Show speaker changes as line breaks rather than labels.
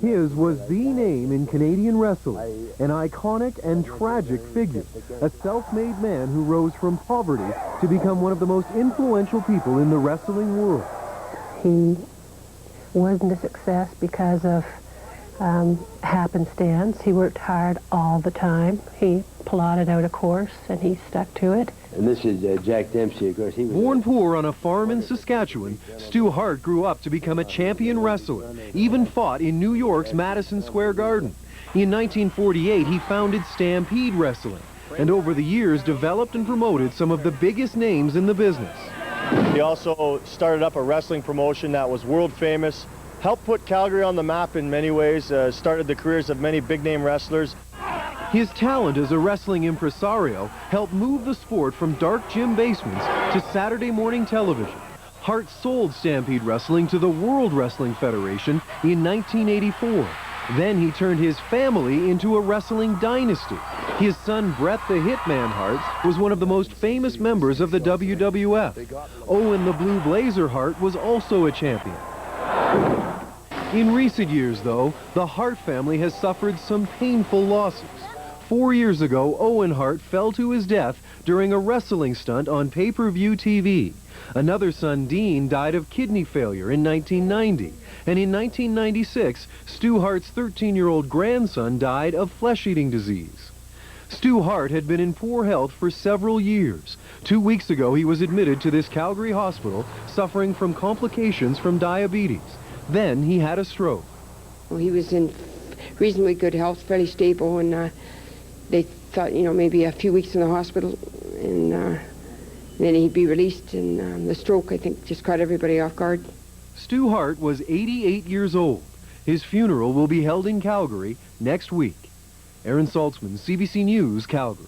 His was the name in Canadian wrestling, an iconic and tragic figure, a self-made man who rose from poverty to become one of the most influential people in the wrestling world.
He wasn't a success because of happenstance. He worked hard all the time. He plotted out a course and he stuck to it.
And this is Jack Dempsey, of course. He was
Born poor on a farm in Saskatchewan, Stu Hart grew up to become a champion wrestler, even fought in New York's Madison Square Garden. In 1948, he founded Stampede Wrestling, and over the years developed and promoted some of the biggest names in the business.
He also started up a wrestling promotion that was world famous, helped put Calgary on the map in many ways, started the careers of many big-name wrestlers.
His talent as a wrestling impresario helped move the sport from dark gym basements to Saturday morning television. Hart sold Stampede Wrestling to the World Wrestling Federation in 1984. Then he turned his family into a wrestling dynasty. His son, Bret the Hitman Hart, was one of the most famous members of the WWF. Owen the Blue Blazer Hart was also a champion. In recent years, though, the Hart family has suffered some painful losses. 4 years ago, Owen Hart fell to his death during a wrestling stunt on pay-per-view TV. Another son, Dean, died of kidney failure in 1990. And in 1996, Stu Hart's 13-year-old grandson died of flesh-eating disease. Stu Hart had been in poor health for several years. 2 weeks ago, he was admitted to this Calgary hospital, suffering from complications from diabetes. Then he had a stroke.
Well, he was in reasonably good health, fairly stable, and they thought, you know, maybe a few weeks in the hospital, and then he'd be released, and the stroke, I think, just caught everybody off guard.
Stu Hart was 88 years old. His funeral will be held in Calgary next week. Aaron Saltzman, CBC News, Calgary.